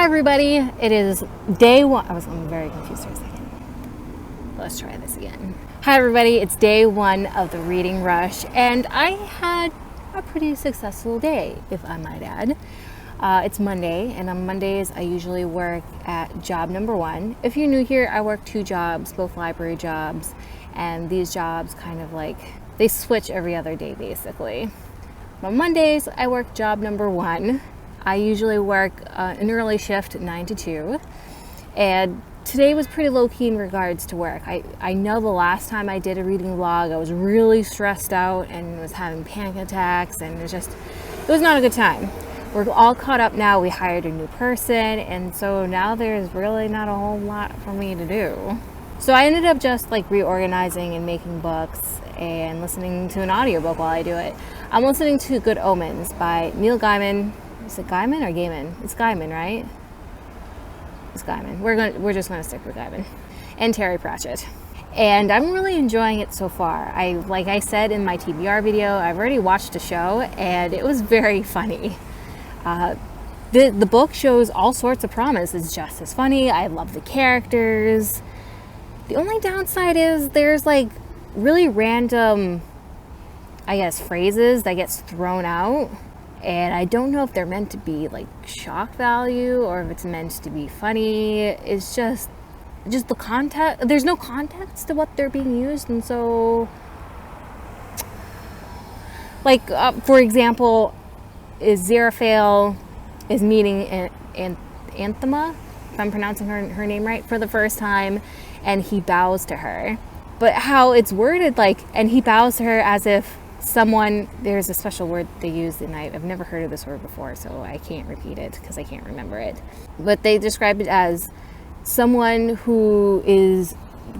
Hi everybody, it is day one. I'm very confused for a second. Let's try this again. Hi everybody, it's day one of the reading rush, and I had a pretty successful day, if I might add. It's Monday, and on Mondays I usually work at job number one. If you're new here, I work two jobs, both library jobs, and these jobs kind of like, they switch every other day basically. On Mondays, I work job number one. I usually work an early shift, 9 to 2, and today was pretty low-key in regards to work. I know the last time I did a reading vlog, I was really stressed out and was having panic attacks, and it was not a good time. We're all caught up now. We hired a new person, and so now there's really not a whole lot for me to do. So I ended up just like reorganizing and making books and listening to an audiobook while I do it. I'm listening to Good Omens by Neil Gaiman. Is it Gaiman or Gaiman? It's Gaiman, right? It's Gaiman. We're just gonna stick with Gaiman. And Terry Pratchett. And I'm really enjoying it so far. Like I said in my TBR video, I've already watched the show and it was very funny. The book shows all sorts of promise. It's just as funny. I love the characters. The only downside is there's like really random, I guess, phrases that gets thrown out. And I don't know if they're meant to be like shock value or if it's meant to be funny. It's just the context. There's no context to what they're being used. And so, like, for example, Aziraphale is meeting Anthema, if I'm pronouncing her name right, for the first time, and he bows to her. But how it's worded, like, and he bows to her as if someone, there's a special word they use, and I've never heard of this word before, so I can't repeat it because I can't remember it. But they describe it as someone who is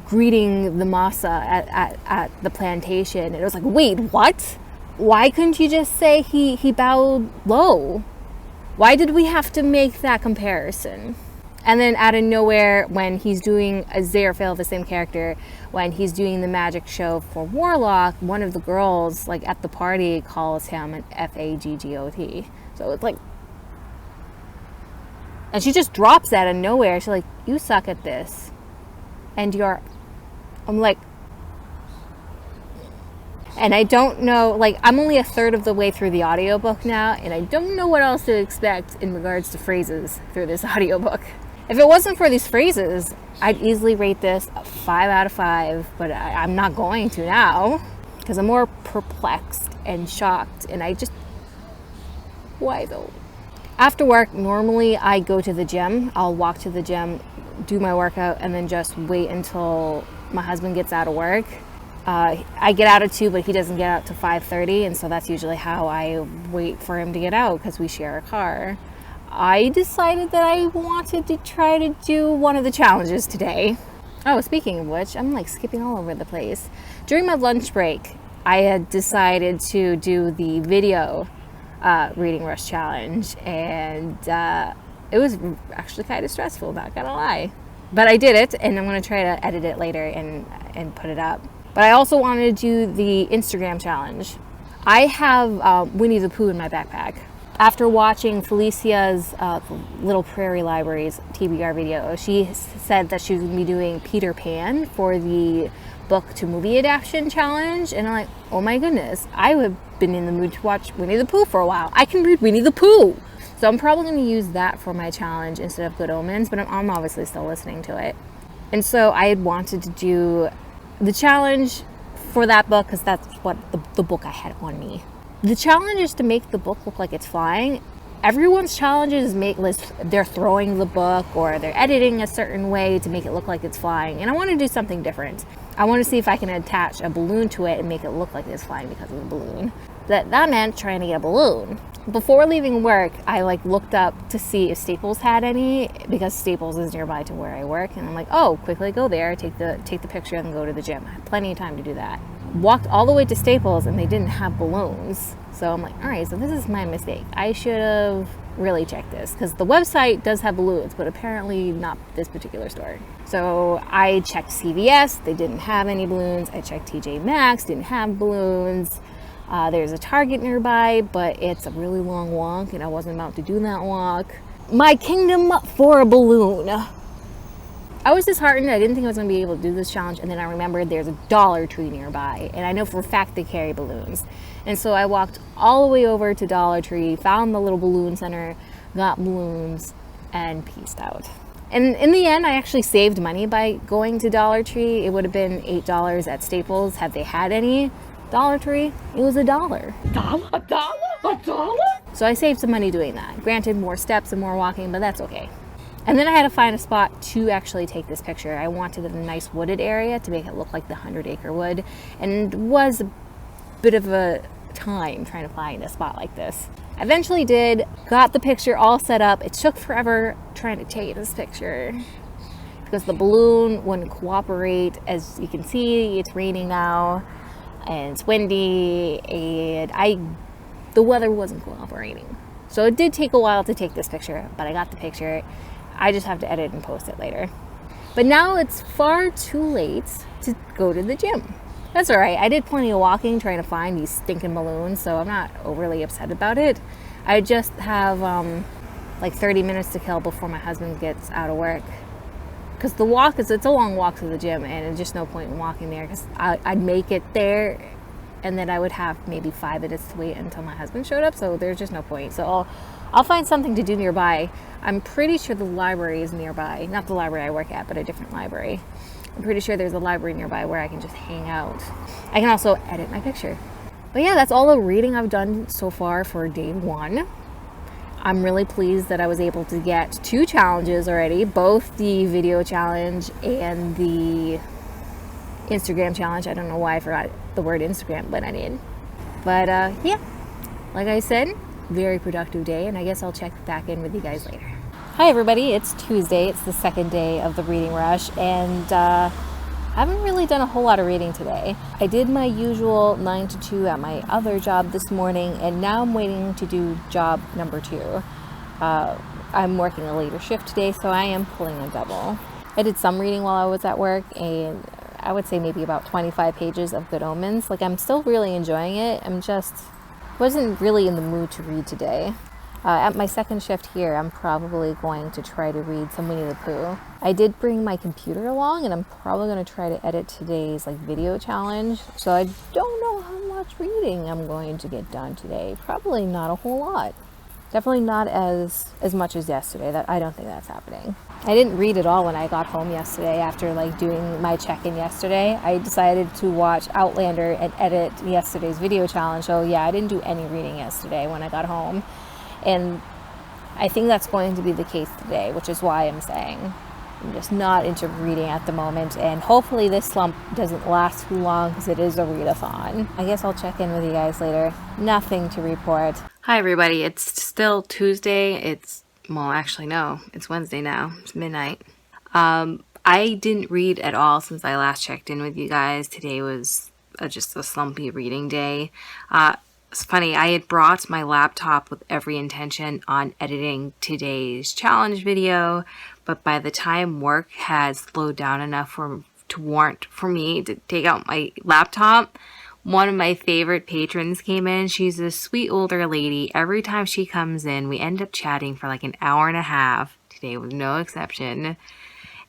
greeting the masa at the plantation. And it was like, wait, what? Why couldn't you just say he bowed low? Why did we have to make that comparison? And then out of nowhere, when he's doing Aziraphale, the same character, when he's doing the magic show for Warlock, one of the girls, like at the party, calls him an Faggot. So it's like, and she just drops that out of nowhere. She's like, you suck at this. And I'm like, and I don't know, like, I'm only a third of the way through the audiobook now, and I don't know what else to expect in regards to phrases through this audiobook. If it wasn't for these phrases, I'd easily rate this a 5 out of 5, but I'm not going to now because I'm more perplexed and shocked, and why though? After work, normally I go to the gym. I'll walk to the gym, do my workout, and then just wait until my husband gets out of work. I get out at 2, but he doesn't get out to 5:30, and so that's usually how I wait for him to get out because we share a car. I decided that I wanted to try to do one of the challenges today. Oh, speaking of which, I'm like skipping all over the place. During my lunch break, I had decided to do the video reading rush challenge, and it was actually kind of stressful, not gonna lie. But I did it, and I'm gonna try to edit it later and put it up. But I also wanted to do the Instagram challenge. I have Winnie the Pooh in my backpack. After watching Felicia's Little Prairie Libraries TBR video, she said that she was going to be doing Peter Pan for the book to movie adaptation challenge. And I'm like, oh my goodness, I have been in the mood to watch Winnie the Pooh for a while. I can read Winnie the Pooh. So I'm probably going to use that for my challenge instead of Good Omens, but I'm obviously still listening to it. And so I had wanted to do the challenge for that book because that's what the book I had on me. The challenge is to make the book look like it's flying. Everyone's challenges they're throwing the book or they're editing a certain way to make it look like it's flying. And I want to do something different. I want to see if I can attach a balloon to it and make it look like it's flying because of the balloon. That meant trying to get a balloon. Before leaving work, I looked up to see if Staples had any because Staples is nearby to where I work. And I'm like, oh, quickly go there, take the picture and go to the gym. I had plenty of time to do that. Walked all the way to Staples and they didn't have balloons. So I'm like, all right, so this is my mistake. I should have really checked this because the website does have balloons, but apparently not this particular store. So I checked CVS, they didn't have any balloons. I checked TJ Maxx, didn't have balloons. There's a Target nearby, but it's a really long walk and I wasn't about to do that walk. my kingdom for a balloon. I was disheartened. I didn't think I was going to be able to do this challenge, and then I remembered there's a Dollar Tree nearby, and I know for a fact they carry balloons. And so I walked all the way over to Dollar Tree, found the little balloon center, got balloons, and peaced out. And in the end, I actually saved money by going to Dollar Tree. It would have been $8 at Staples had they had any. Dollar Tree, it was $1. $1? So I saved some money doing that. Granted, more steps and more walking, but that's okay. And then I had to find a spot to actually take this picture. I wanted a nice wooded area to make it look like the 100-acre wood, and it was a bit of a time trying to find a spot like this. I eventually did, got the picture all set up. It took forever trying to take this picture because the balloon wouldn't cooperate. As you can see, it's raining now and it's windy, and the weather wasn't cooperating. So it did take a while to take this picture, but I got the picture. I just have to edit and post it later. But now it's far too late to go to the gym. That's all right. I did plenty of walking trying to find these stinking balloons, so I'm not overly upset about it. I just have like 30 minutes to kill before my husband gets out of work. Because the walk it's a long walk to the gym, and there's just no point in walking there because I'd make it there and then I would have maybe 5 minutes to wait until my husband showed up, so there's just no point. So I'll find something to do nearby. I'm pretty sure the library is nearby. Not the library I work at, but a different library. I'm pretty sure there's a library nearby where I can just hang out. I can also edit my picture. But yeah, that's all the reading I've done so far for day 1. I'm really pleased that I was able to get 2 challenges already, both the video challenge and the Instagram challenge. I don't know why I forgot the word Instagram, but I did. But yeah, like I said, very productive day, and I guess I'll check back in with you guys later. Hi everybody, it's Tuesday. It's the second day of the reading rush, and I haven't really done a whole lot of reading today. I did my usual 9 to 2 at my other job this morning, and now I'm waiting to do job number 2. I'm working a later shift today, so I am pulling a double. I did some reading while I was at work, and I would say maybe about 25 pages of Good Omens. Like, I'm still really enjoying it. I'm just wasn't really in the mood to read today. At my second shift here, I'm probably going to try to read some Winnie the Pooh. I did bring my computer along, and I'm probably going to try to edit today's video challenge. So I don't know how much reading I'm going to get done today. Probably not a whole lot. Definitely not as much as yesterday. I don't think that's happening. I didn't read at all when I got home yesterday after doing my check-in yesterday. I decided to watch Outlander and edit yesterday's video challenge. So yeah, I didn't do any reading yesterday when I got home. And I think that's going to be the case today, which is why I'm saying I'm just not into reading at the moment. And hopefully this slump doesn't last too long because it is a readathon. I guess I'll check in with you guys later. Nothing to report. Hi everybody, it's still Tuesday. Well, actually no, it's Wednesday now. It's midnight. I didn't read at all since I last checked in with you guys. Today was just a slumpy reading day. It's funny, I had brought my laptop with every intention on editing today's challenge video, but by the time work had slowed down enough to warrant for me to take out my laptop, one of my favorite patrons came in. She's a sweet older lady. Every time she comes in, we end up chatting for an hour and a half. Today was no exception.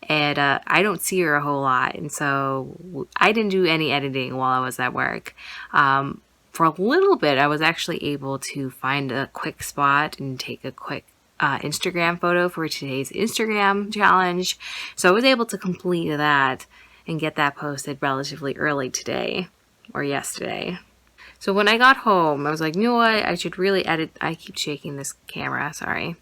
And I don't see her a whole lot, and so I didn't do any editing while I was at work. For a little bit, I was actually able to find a quick spot and take a quick Instagram photo for today's Instagram challenge. So I was able to complete that and get that posted relatively early today or yesterday. So when I got home, I was like, you know what? I should really edit. I keep shaking this camera, sorry.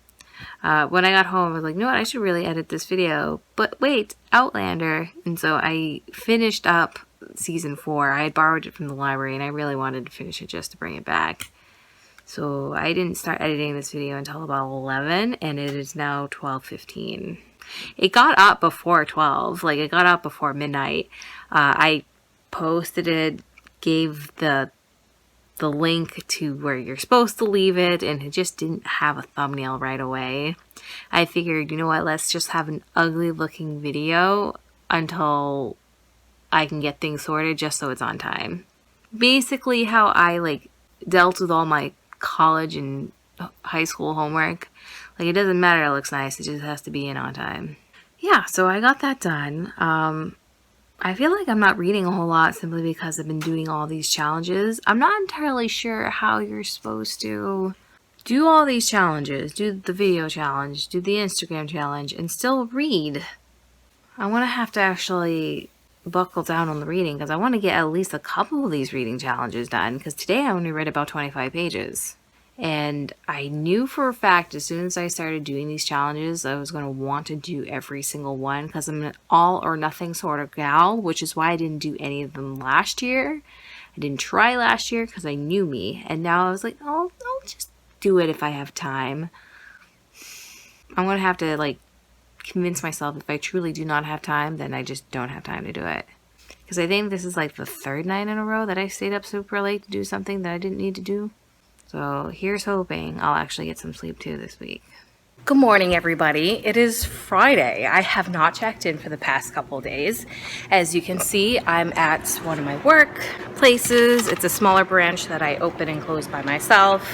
When I got home, I was like, you know what? I should really edit this video. But wait, Outlander. And so I finished up season 4. I had borrowed it from the library and I really wanted to finish it just to bring it back. So I didn't start editing this video until about 11, and it is now 12:15. It got up before 12, it got up before midnight. I posted it, gave the link to where you're supposed to leave it, and it just didn't have a thumbnail right away. I figured, you know what, let's just have an ugly looking video until I can get things sorted just so it's on time. Basically how I dealt with all my college and high school homework. Like, it doesn't matter, it looks nice, it just has to be in on time. Yeah, so I got that done. I feel like I'm not reading a whole lot simply because I've been doing all these challenges. I'm not entirely sure how you're supposed to do all these challenges, do the video challenge, do the Instagram challenge, and still read. I want to have to actually buckle down on the reading because I want to get at least a couple of these reading challenges done, because today I only read about 25 pages. And I knew for a fact as soon as I started doing these challenges, I was going to want to do every single one because I'm an all or nothing sort of gal, which is why I didn't do any of them last year. I didn't try last year because I knew me. And now I was like, oh, I'll just do it if I have time. I'm going to have to like convince myself if I truly do not have time, then I just don't have time to do it. Because I think this is like the third night in a row that I stayed up super late to do something that I didn't need to do. So here's hoping I'll actually get some sleep too this week. Good morning, everybody. It is Friday. I have not checked in for the past couple of days. As you can see, I'm at one of my work places. It's a smaller branch that I open and close by myself.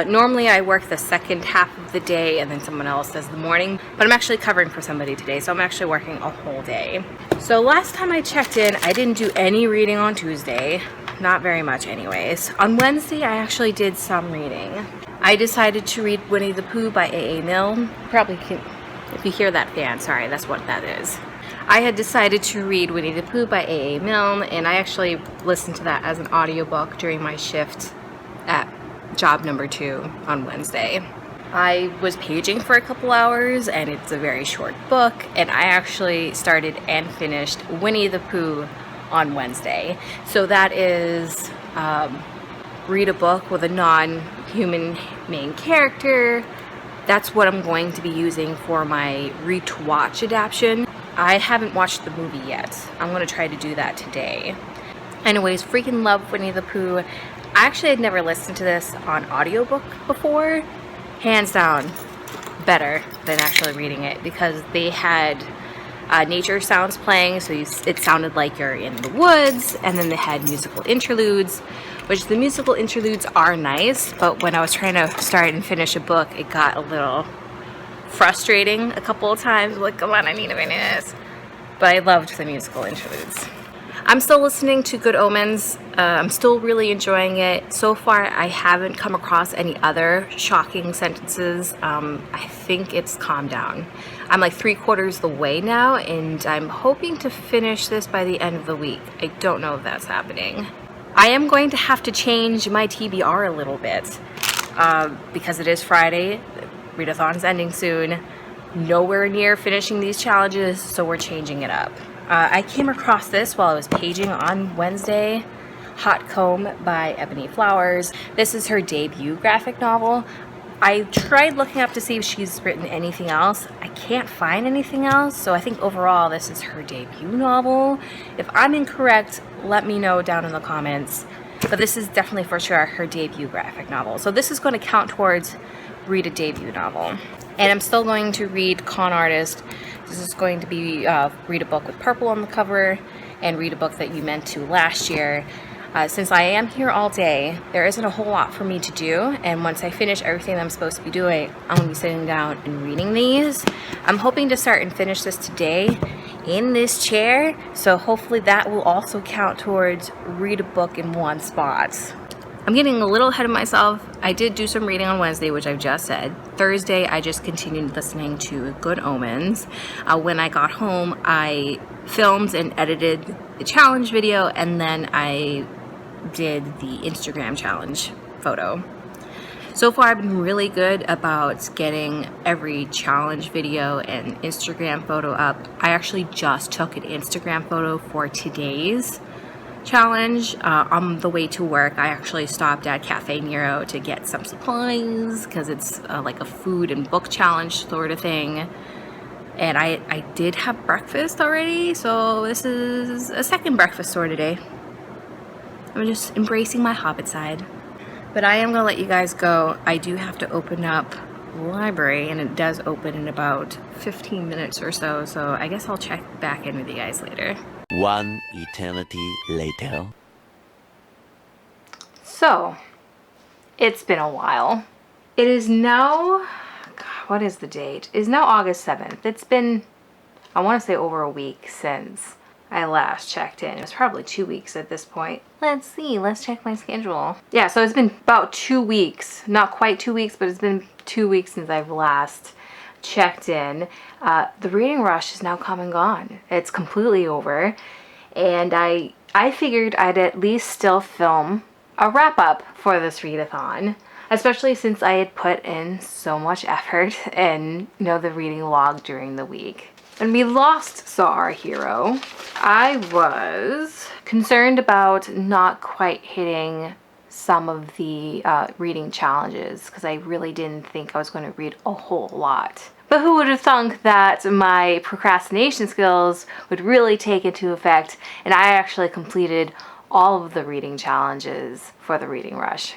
Normally I work the second half of the day and then someone else does the morning, but I'm actually covering for somebody today, so I'm actually working a whole day. So last time I checked in, I didn't do any reading on Tuesday. Not very much anyways. On Wednesday, I actually did some reading. I decided to read Winnie the Pooh by A.A. Milne. Probably can, if you hear that fan, sorry, that's what that is. I had decided to read Winnie the Pooh by A.A. Milne, and I actually listened to that as an audiobook during my shift at job number 2 on Wednesday. I was paging for a couple hours, and it's a very short book, and I actually started and finished Winnie the Pooh on Wednesday. So that is read a book with a non-human main character. That's what I'm going to be using for my read to watch adaptation. I haven't watched the movie yet. I'm going to try to do that today. Anyways, freaking love Winnie the Pooh. I actually had never listened to this on audiobook before. Hands down, better than actually reading it because they had nature sounds playing, so it sounded like you're in the woods, and then they had musical interludes, which the musical interludes are nice, but when I was trying to start and finish a book, it got a little frustrating a couple of times. Like, come on, I need to finish this. But I loved the musical interludes. I'm still listening to Good Omens. I'm still really enjoying it. So far, I haven't come across any other shocking sentences. I think it's calmed down. I'm like 3/4 the way now, and I'm hoping to finish this by the end of the week. I don't know if that's happening. I am going to have to change my TBR a little bit because it is Friday. Readathon's ending soon. Nowhere near finishing these challenges, so we're changing it up. I came across this while I was paging on Wednesday, Hot Comb by Ebony Flowers. This is her debut graphic novel. I tried looking up to see if she's written anything else. I can't find anything else, so I think overall this is her debut novel. If I'm incorrect, let me know down in the comments. But this is definitely for sure her debut graphic novel. So this is going to count towards read a debut novel. And I'm still going to read Con Artist. This is going to be read a book with purple on the cover and read a book that you meant to last year. Since I am here all day, there isn't a whole lot for me to do, and once I finish everything that I'm supposed to be doing, I'm going to be sitting down and reading these. I'm hoping to start and finish this today in this chair, so hopefully that will also count towards read a book in one spot. I'm getting a little ahead of myself. I did do some reading on Wednesday, which I've just said. Thursday, I just continued listening to Good Omens. When I got home, I filmed and edited the challenge video, and then I did the Instagram challenge photo. So far, I've been really good about getting every challenge video and Instagram photo up. I actually just took an Instagram photo for today's challenge. On the way to work, I actually stopped at Cafe Nero to get some supplies because it's like a food and book challenge sort of thing. And I did have breakfast already, so this is a second breakfast store today. I'm just embracing my hobbit side. But I am going to let you guys go. I do have to open up the library, and it does open in about 15 minutes or so, so I guess I'll check back in with you guys later. One eternity later. So, it's been a while. It is now, God, what is the date? It is now August 7th. It's been, I want to say, over a week since I last checked in. It was probably 2 weeks at this point. Let's see, let's check my schedule. Yeah, so it's been about 2 weeks. Not quite 2 weeks, but it's been 2 weeks since I've last checked in. The reading rush is now come and gone. It's completely over. And I figured I'd at least still film a wrap-up for this readathon, especially since I had put in so much effort in, the reading log during the week. When we lost saw our hero, I was concerned about not quite hitting some of the reading challenges because I really didn't think I was going to read a whole lot. But who would have thunk that my procrastination skills would really take into effect, and I actually completed all of the reading challenges for the reading rush.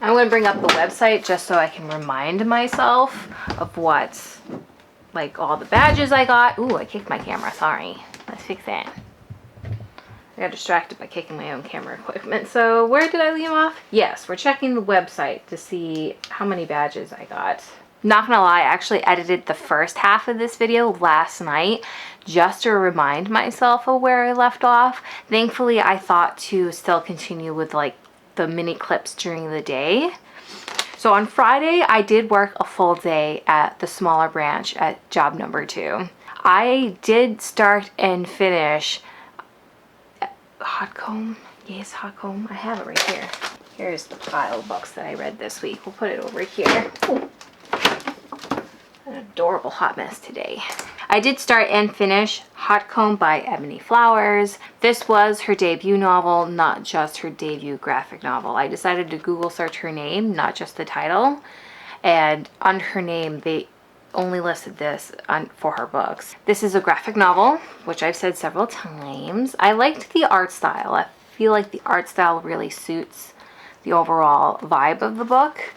I'm going to bring up the website just so I can remind myself of what, like, all the badges I got. Ooh, I kicked my camera, sorry. Let's fix that. I got distracted by kicking my own camera equipment. So where did I leave off? Yes, we're checking the website to see how many badges I got. Not gonna lie, I actually edited the first half of this video last night just to remind myself of where I left off. Thankfully, I thought to still continue with like the mini clips during the day. So on Friday, I did work a full day at the smaller branch at job number 2. I did start and finish Hot Comb. Yes, Hot Comb. I have it right here. Here's the pile of books that I read this week. We'll put it over here. Ooh. An adorable hot mess today. I did start and finish Hot Comb by Ebony Flowers. This was her debut novel, not just her debut graphic novel. I decided to Google search her name, not just the title. And under her name, they only listed this for her books. This is a graphic novel, which I've said several times. I liked the art style. I feel like the art style really suits the overall vibe of the book.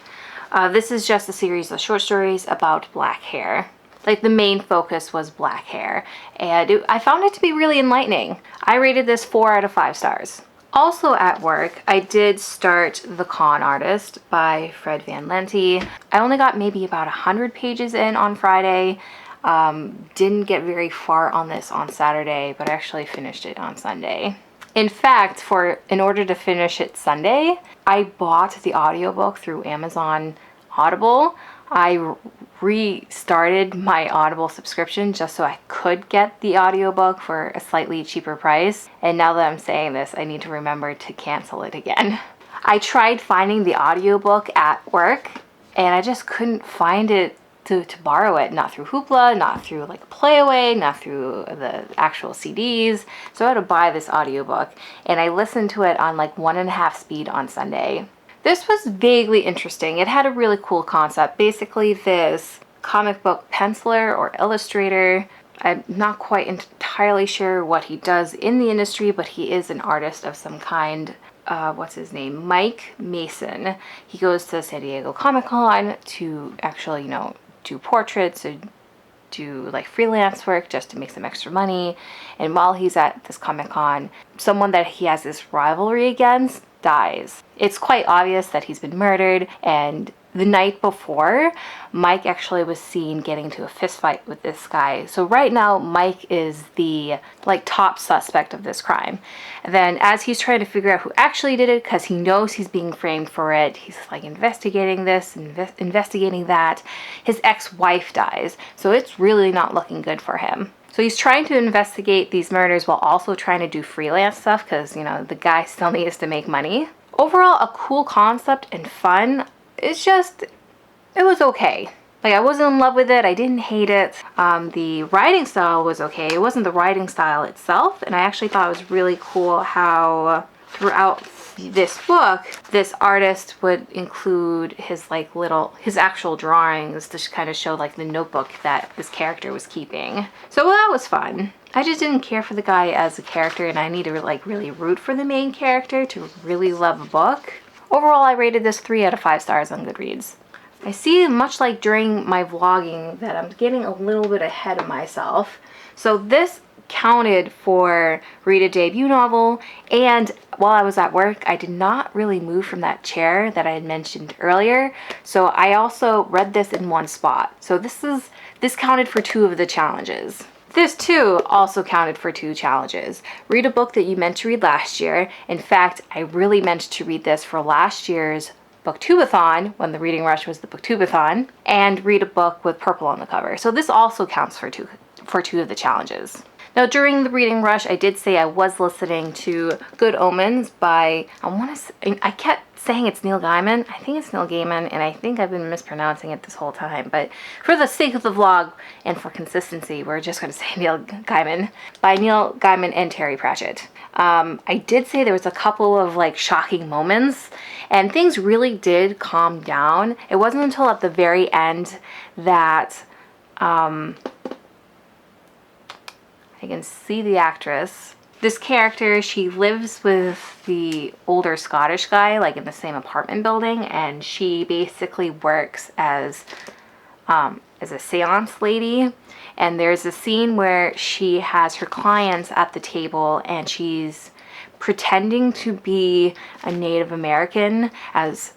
This is just a series of short stories about black hair. Like, the main focus was black hair, and I found it to be really enlightening. I rated this 4 out of 5 stars. Also at work, I did start The Con Artist by Fred Van Lente. I only got maybe about 100 pages in on Friday. Didn't get very far on this on Saturday, but I actually finished it on Sunday. In fact, in order to finish it Sunday, I bought the audiobook through Amazon Audible. I restarted my Audible subscription just so I could get the audiobook for a slightly cheaper price. And now that I'm saying this, I need to remember to cancel it again. I tried finding the audiobook at work and I just couldn't find it to borrow it, not through Hoopla, not through like Playaway, not through the actual CDs. So I had to buy this audiobook and I listened to it on like 1.5 speed on Sunday. This was vaguely interesting. It had a really cool concept. Basically, this comic book penciler or illustrator, I'm not quite entirely sure what he does in the industry, but he is an artist of some kind. What's his name? Mike Mason. He goes to San Diego Comic-Con to actually, do portraits and do like freelance work just to make some extra money. And while he's at this Comic-Con, someone that he has this rivalry against dies. It's quite obvious that he's been murdered, and the night before, Mike actually was seen getting into a fist fight with this guy. So right now, Mike is the top suspect of this crime. And then as he's trying to figure out who actually did it, because he knows he's being framed for it, he's investigating this, investigating that. His ex-wife dies, so it's really not looking good for him. So he's trying to investigate these murders while also trying to do freelance stuff because, the guy still needs to make money. Overall, a cool concept and fun. It's just, it was okay. I wasn't in love with it. I didn't hate it. The writing style was okay. It wasn't the writing style itself. And I actually thought it was really cool how throughout this book, this artist would include his his actual drawings to kind of show the notebook that this character was keeping. So that was fun. I just didn't care for the guy as a character, and I need to really root for the main character to really love a book. Overall, I rated this 3 out of 5 stars on Goodreads. I see, much like during my vlogging, that I'm getting a little bit ahead of myself. So this counted for read a debut novel, and while I was at work, I did not really move from that chair that I had mentioned earlier, so I also read this in one spot. So this counted for 2 of the challenges. This too also counted for 2 challenges. Read a book that you meant to read last year. In fact, I really meant to read this for last year's Booktubeathon, when the Reading Rush was the Booktubeathon, and read a book with purple on the cover. So this also counts for 2 of the challenges. Now, during the Reading Rush, I did say I was listening to Good Omens by, I kept saying it's Neil Gaiman. I think it's Neil Gaiman, and I think I've been mispronouncing it this whole time. But for the sake of the vlog and for consistency, we're just going to say Neil Gaiman, by Neil Gaiman and Terry Pratchett. I did say there was a couple of like shocking moments, and things really did calm down. It wasn't until at the very end that I can see the actress. This character, she lives with the older Scottish guy, like in the same apartment building, and she basically works as a seance lady. And there's a scene where she has her clients at the table and she's pretending to be a Native American as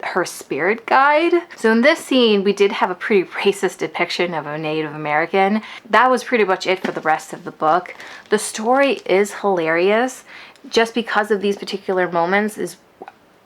her spirit guide. So in this scene, we did have a pretty racist depiction of a Native American. That was pretty much it for the rest of the book. The story is hilarious. Just because of these particular moments is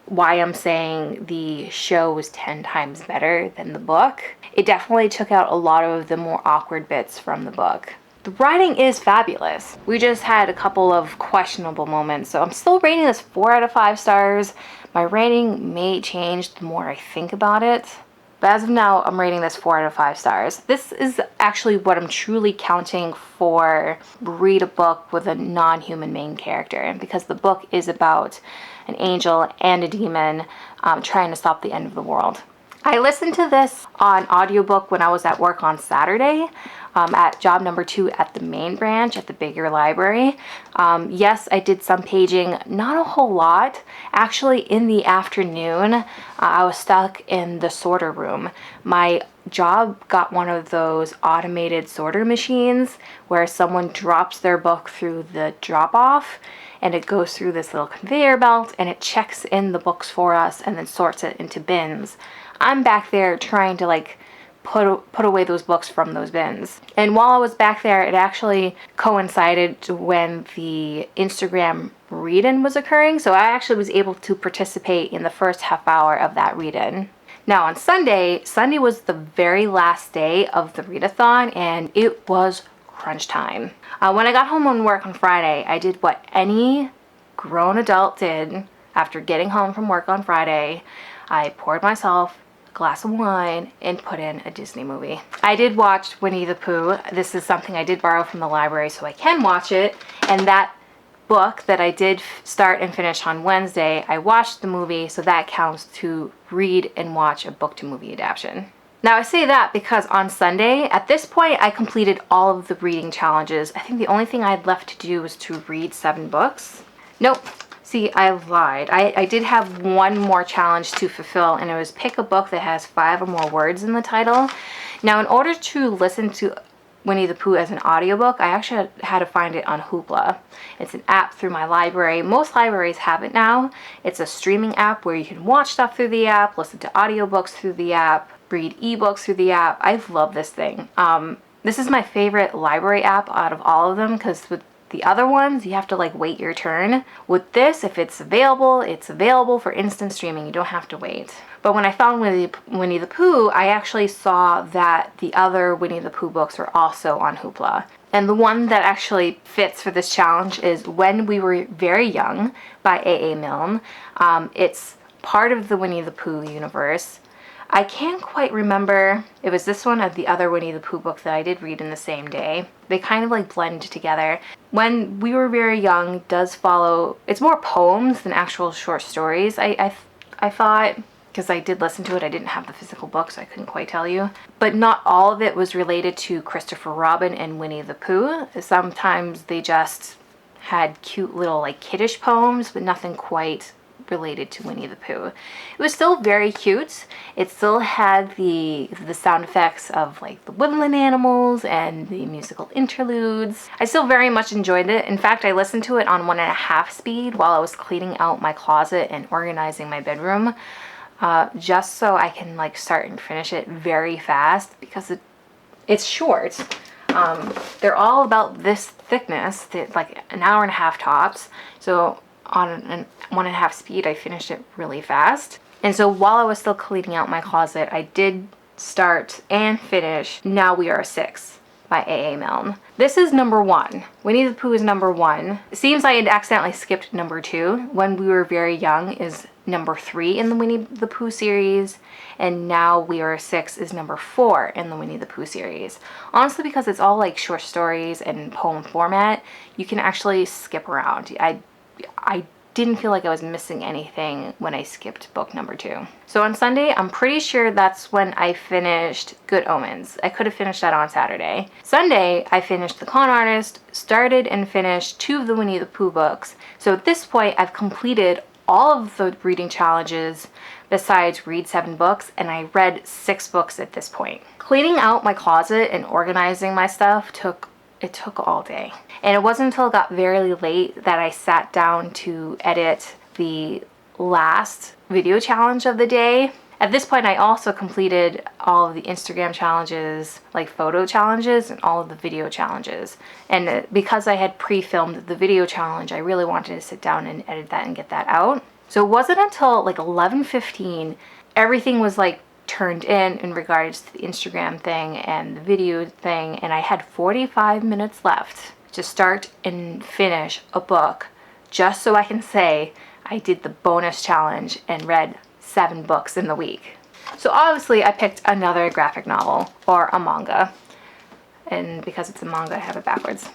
why I'm saying the show was 10 times better than the book. It definitely took out a lot of the more awkward bits from the book. The writing is fabulous. We just had a couple of questionable moments, so I'm still rating this 4 out of 5 stars. My rating may change the more I think about it, but as of now, I'm rating this 4 out of 5 stars. This is actually what I'm truly counting for read a book with a non-human main character, because the book is about an angel and a demon trying to stop the end of the world. I listened to this on audiobook when I was at work on Saturday at job number 2 at the main branch at the bigger library. Yes, I did some paging, not a whole lot. Actually, in the afternoon, I was stuck in the sorter room. My job got one of those automated sorter machines where someone drops their book through the drop-off, and it goes through this little conveyor belt and it checks in the books for us and then sorts it into bins. I'm back there trying to like put away those books from those bins. And while I was back there, it actually coincided when the Instagram read-in was occurring, so I actually was able to participate in the first half hour of that read-in. Now on Sunday was the very last day of the readathon, and it was crunch time. When I got home on work on Friday, I did what any grown adult did after getting home from work on Friday. I poured myself a glass of wine and put in a Disney movie. I did watch Winnie the Pooh. This is something I did borrow from the library so I can watch it, and that book that I did start and finish on Wednesday, I watched the movie, so that counts to read and watch a book to movie adaptation. Now I say that because on Sunday, at this point, I completed all of the reading challenges. I think the only thing I had left to do was to read 7 books. Nope. See, I lied. I did have one more challenge to fulfill, and it was pick a book that has 5 or more words in the title. Now, in order to listen to Winnie the Pooh as an audiobook, I actually had to find it on Hoopla. It's an app through my library. Most libraries have it now. It's a streaming app where you can watch stuff through the app, listen to audiobooks through the app, read ebooks through the app. I love this thing. This is my favorite library app out of all of them, because with the other ones, you have to like wait your turn. With this, if it's available for instant streaming. You don't have to wait. But when I found Winnie the Pooh, I actually saw that the other Winnie the Pooh books are also on Hoopla. And the one that actually fits for this challenge is When We Were Very Young by A.A. Milne. It's part of the Winnie the Pooh universe. I can't quite remember if it was this one or the other Winnie the Pooh book that I did read in the same day. They kind of like blend together. When We Were Very Young does follow, it's more poems than actual short stories. I thought, because I did listen to it, I didn't have the physical book, so I couldn't quite tell you. But not all of it was related to Christopher Robin and Winnie the Pooh. Sometimes they just had cute little like kiddish poems, but nothing quite related to Winnie the Pooh. It was still very cute, It still had the sound effects of like the woodland animals and the musical interludes. I still very much enjoyed it. In fact, I listened to it on 1.5 speed while I was cleaning out my closet and organizing my bedroom, just so I can like start and finish it very fast because it's short. They're all about this thickness, like an hour and a half tops. So on 1.5 speed, I finished it really fast. And so while I was still cleaning out my closet, I did start and finish Now We Are Six by A.A. Milne. This is number 1. Winnie the Pooh is number 1. It seems I had accidentally skipped number 2. When We Were Very Young is number 3 in the Winnie the Pooh series, and Now We Are Six is number 4 in the Winnie the Pooh series. Honestly, because it's all like short stories and poem format, you can actually skip around. I didn't feel like I was missing anything when I skipped book number 2. So on Sunday, I'm pretty sure that's when I finished Good Omens. I could have finished that on Saturday. Sunday, I finished The Con Artist, started and finished 2 of the Winnie the Pooh books. So at this point, I've completed all of the reading challenges besides read 7 books, and I read 6 books at this point. Cleaning out my closet and organizing my stuff took all day. And it wasn't until it got very late that I sat down to edit the last video challenge of the day. At this point, I also completed all of the Instagram challenges, like photo challenges, and all of the video challenges. And because I had pre-filmed the video challenge, I really wanted to sit down and edit that and get that out. So it wasn't until like 11:15, everything was like turned in regards to the Instagram thing and the video thing, and I had 45 minutes left to start and finish a book just so I can say I did the bonus challenge and read 7 books in the week. So obviously I picked another graphic novel or a manga, and because it's a manga I have it backwards.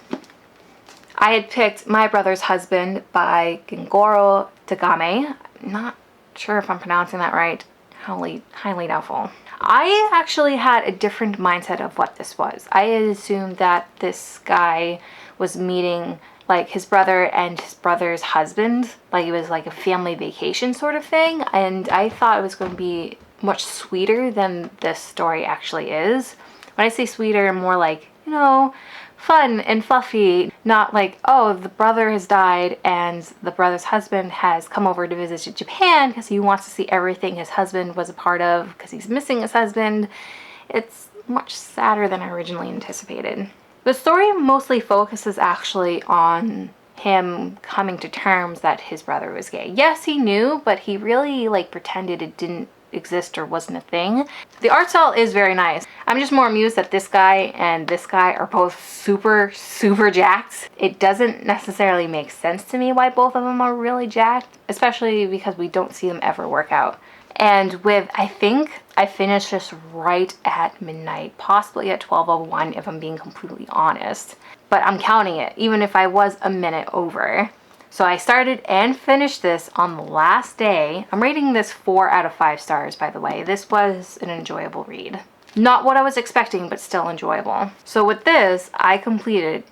I had picked My Brother's Husband by Gengoro Tagame. I'm not sure if I'm pronouncing that right. Highly doubtful. I actually had a different mindset of what this was. I had assumed that this guy was meeting like his brother and his brother's husband, like it was like a family vacation sort of thing, and I thought it was going to be much sweeter than this story actually is. When I say sweeter, more like, you know, fun and fluffy, not like, oh, the brother has died and the brother's husband has come over to visit Japan because he wants to see everything his husband was a part of because he's missing his husband. It's much sadder than I originally anticipated. The story mostly focuses actually on him coming to terms that his brother was gay. Yes, he knew, but he really like pretended it didn't exist or wasn't a thing. The art style is very nice. I'm just more amused that this guy and this guy are both super jacked. It doesn't necessarily make sense to me why both of them are really jacked, especially because we don't see them ever work out. And I think I finished this right at midnight, possibly at 12:01 if I'm being completely honest. But I'm counting it, even if I was a minute over. So I started and finished this on the last day. I'm rating this 4 out of 5 stars, by the way. This was an enjoyable read. Not what I was expecting, but still enjoyable. So with this, I completed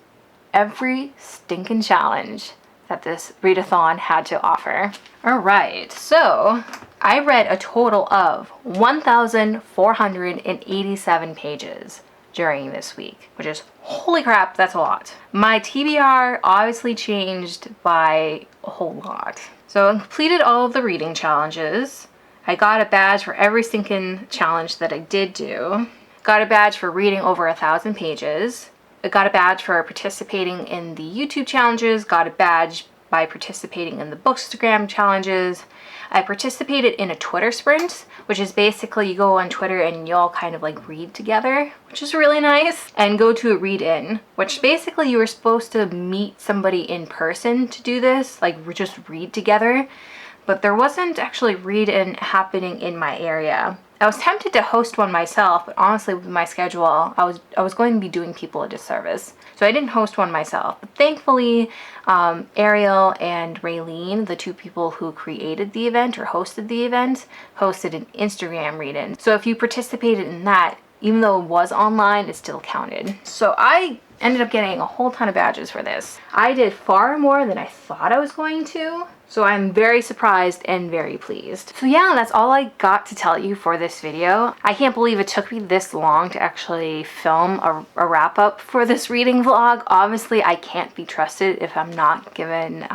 every stinking challenge that this readathon had to offer. Alright, so I read a total of 1,487 pages during this week, which is, holy crap, that's a lot. My TBR obviously changed by a whole lot. So I completed all of the reading challenges. I got a badge for every stinking challenge that I did do. Got a badge for reading over 1,000 pages. I got a badge for participating in the YouTube challenges. Got a badge by participating in the Bookstagram challenges. I participated in a Twitter sprint, which is basically you go on Twitter and you all kind of like read together, which is really nice, and go to a read-in, which basically you were supposed to meet somebody in person to do this, like just read together, but there wasn't actually read-in happening in my area. I was tempted to host one myself, but honestly with my schedule, I was going to be doing people a disservice. So I didn't host one myself. But thankfully, Ariel and Raylene, the 2 people who created the event or hosted the event, hosted an Instagram read-in. So if you participated in that, even though it was online, it still counted. So I ended up getting a whole ton of badges for this. I did far more than I thought I was going to. So I'm very surprised and very pleased. So yeah, that's all I got to tell you for this video. I can't believe it took me this long to actually film a wrap up for this reading vlog. Obviously, I can't be trusted if I'm not given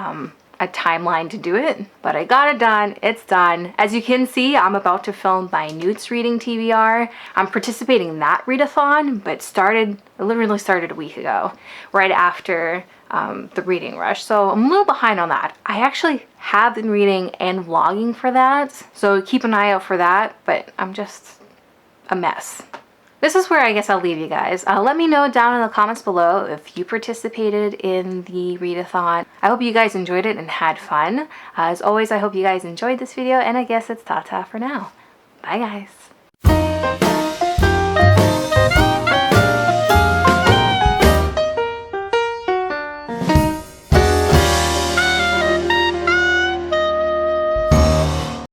a timeline to do it, but I got it done. It's done. As you can see, I'm about to film my Newt's reading TBR. I'm participating in that readathon, but it literally started a week ago, right after the reading rush. So I'm a little behind on that. I actually have been reading and vlogging for that, so keep an eye out for that, but I'm just a mess. This is where I guess I'll leave you guys. Let me know down in the comments below if you participated in the readathon. I hope you guys enjoyed it and had fun. As always, I hope you guys enjoyed this video, and I guess it's ta-ta for now. Bye guys.